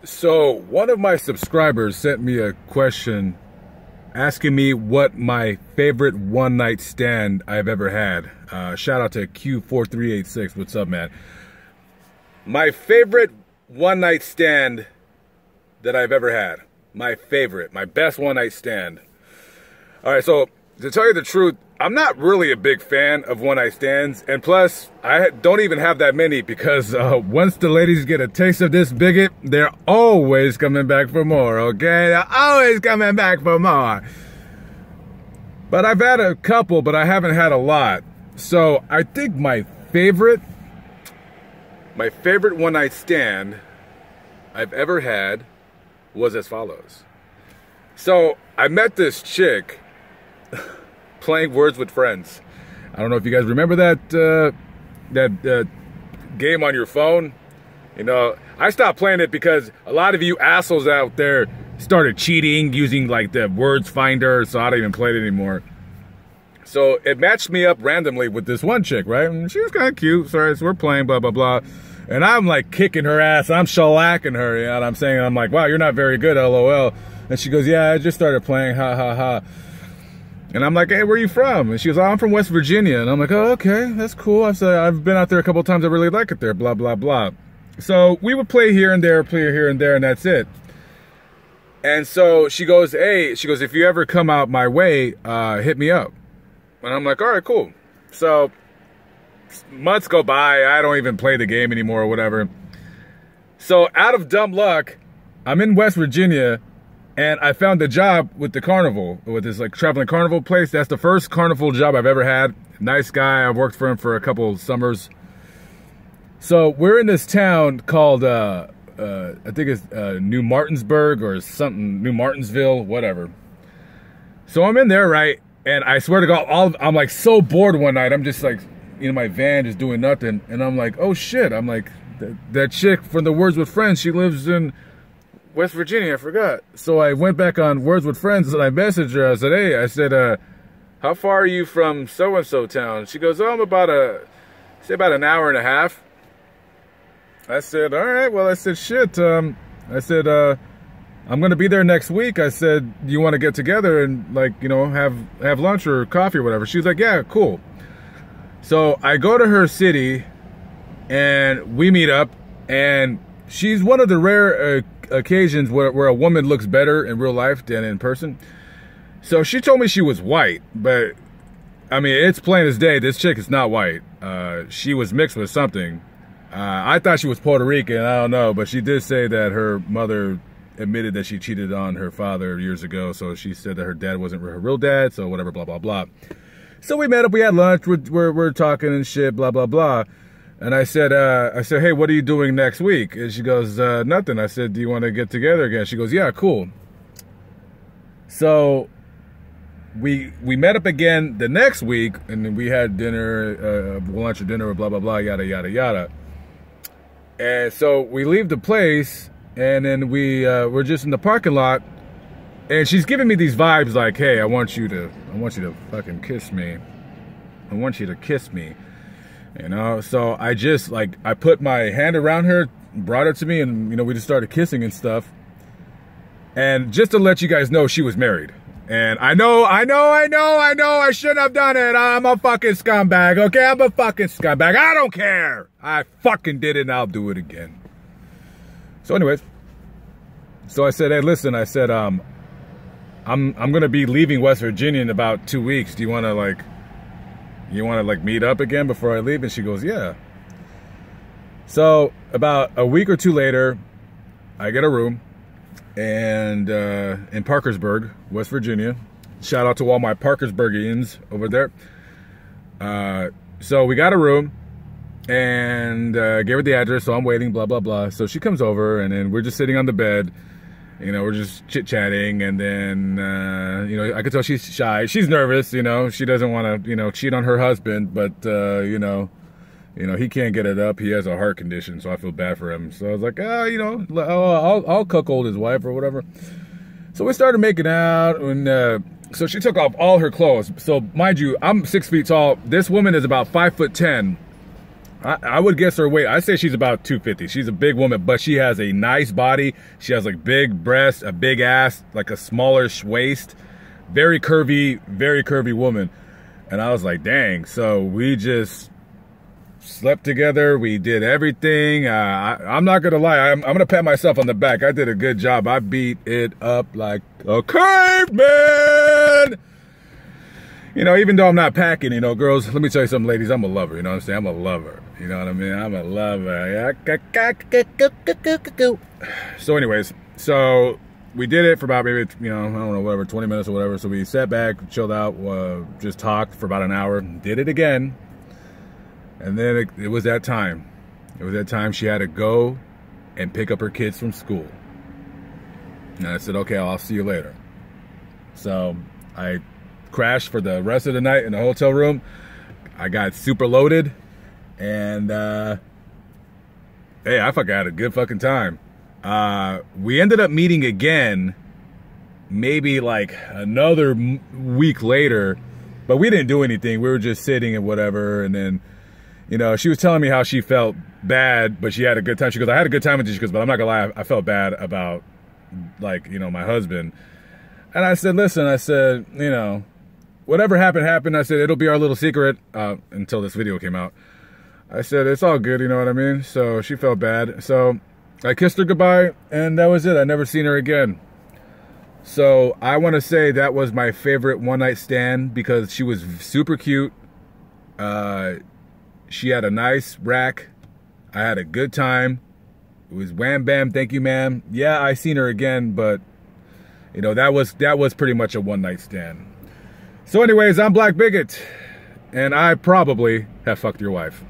So one of my subscribers sent me a question asking me what my favorite one night stand I've ever had. Shout out to Q4386. What's up, man? My favorite one night stand that I've ever had. My favorite, my best one night stand. All right, so to tell you the truth, I'm not really a big fan of one night stands, and plus, I don't even have that many because once the ladies get a taste of this bigot, they're always coming back for more, okay? They're always coming back for more. But I've had a couple, but I haven't had a lot. So I think my favorite one night stand I've ever had was as follows. So I met this chick playing Words with Friends. I don't know if you guys remember that game on your phone. You know, I stopped playing it because a lot of you assholes out there started cheating using like the words finder, so I don't even play it anymore. So it matched me up randomly with this one chick, right? And she was kind of cute. Sorry, so we're playing, blah, blah, blah. And I'm like kicking her ass. I'm shellacking her, you know what I'm saying? I'm like, wow, you're not very good, LOL. And she goes, yeah, I just started playing, ha, ha, ha. And I'm like, hey, where are you from? And she goes, oh, I'm from West Virginia. And I'm like, oh, okay, that's cool. I said, I've been out there a couple of times. I really like it there, blah, blah, blah. So we would play here and there, and that's it. And so she goes, hey, if you ever come out my way, hit me up. And I'm like, all right, cool. So months go by. I don't even play the game anymore or whatever. So out of dumb luck, I'm in West Virginia, and I found a job with the carnival, with this like traveling carnival place. That's the first carnival job I've ever had. Nice guy. I've worked for him for a couple summers. So we're in this town called, I think it's New Martinsburg or something, New Martinsville, whatever. So I'm in there, right? And I swear to God, I'm like so bored one night. I'm just like in my van just doing nothing. And I'm like, oh shit. I'm like, that chick from the Words with Friends, she lives in West Virginia, I forgot. So I went back on Words with Friends and I messaged her. I said, hey, how far are you from so-and-so town? She goes, oh, I'm about an hour and a half. I said, all right, well, I said, shit. I'm going to be there next week. I said, do you want to get together and like, you know, have lunch or coffee or whatever? She was like, yeah, cool. So I go to her city and we meet up, and she's one of the rare occasions where a woman looks better in real life than in person. So she told me she was white, but I mean, it's plain as day. This chick is not white. She was mixed with something. I thought she was Puerto Rican. I don't know, but she did say that her mother admitted that she cheated on her father years ago. So she said that her dad wasn't her real dad. So whatever, blah, blah, blah. So we met up, we had lunch, we're talking and shit, blah, blah, blah. And I said, hey, what are you doing next week? And she goes, nothing. I said, do you want to get together again? She goes, yeah, cool. So we met up again the next week, and then we had dinner, lunch or dinner, blah, blah, blah, yada, yada, yada. And so we leave the place, and then we're just in the parking lot, and she's giving me these vibes like, hey, I want you to fucking kiss me. I want you to kiss me. You know, so I just like, I put my hand around her, brought her to me, and, you know, we just started kissing and stuff. And just to let you guys know, she was married. And I know, I shouldn't have done it. I'm a fucking scumbag, okay? I'm a fucking scumbag. I don't care. I fucking did it, and I'll do it again. So anyways, so I said, hey, listen, I said, I'm going to be leaving West Virginia in about 2 weeks. Do you want to meet up again before I leave? And she goes, yeah. So about a week or two later, I get a room and in Parkersburg, West Virginia. Shout out to all my Parkersburgians over there. So we got a room and gave her the address. So I'm waiting, blah, blah, blah. So she comes over, and then we're just sitting on the bed. You know, we're just chit-chatting, and then, you know, I could tell she's shy. She's nervous, you know. She doesn't want to, you know, cheat on her husband, but, you know, he can't get it up. He has a heart condition, so I feel bad for him. So I was like, you know, I'll cuckold his wife or whatever. So we started making out, and so she took off all her clothes. So mind you, I'm 6 feet tall. This woman is about 5'10", I would guess her weight. I say she's about 250. She's a big woman, but she has a nice body. She has like big breasts, a big ass, like a smallish waist. Very curvy woman. And I was like, dang. So we just slept together. We did everything. I'm not going to lie. I'm going to pat myself on the back. I did a good job. I beat it up like a caveman. You know, even though I'm not packing, you know, girls, let me tell you something, ladies, I'm a lover, you know what I'm saying? I'm a lover, you know what I mean? I'm a lover. So anyways, so we did it for about maybe, you know, I don't know, whatever, 20 minutes or whatever. So we sat back, chilled out, just talked for about an hour, did it again. And then it was that time. It was that time she had to go and pick up her kids from school. And I said, okay, I'll see you later. So I crashed for the rest of the night in the hotel room. I got super loaded, and hey, I fucking had a good fucking time. We ended up meeting again maybe like another week later, but we didn't do anything. We were just sitting and whatever, and then, you know, she was telling me how she felt bad, but she had a good time. She goes, I had a good time with you. She goes, but I'm not gonna lie, I felt bad about, like, you know, my husband. And I said, listen, I said, you know, whatever happened, happened. I said, it'll be our little secret until this video came out. I said, it's all good, you know what I mean? So she felt bad. So I kissed her goodbye, and that was it. I never seen her again. So I want to say that was my favorite one-night stand because she was super cute. She had a nice rack. I had a good time. It was wham bam, thank you, ma'am. Yeah, I seen her again, but you know, that was pretty much a one-night stand. So anyways, I'm Black Bigot, and I probably have fucked your wife.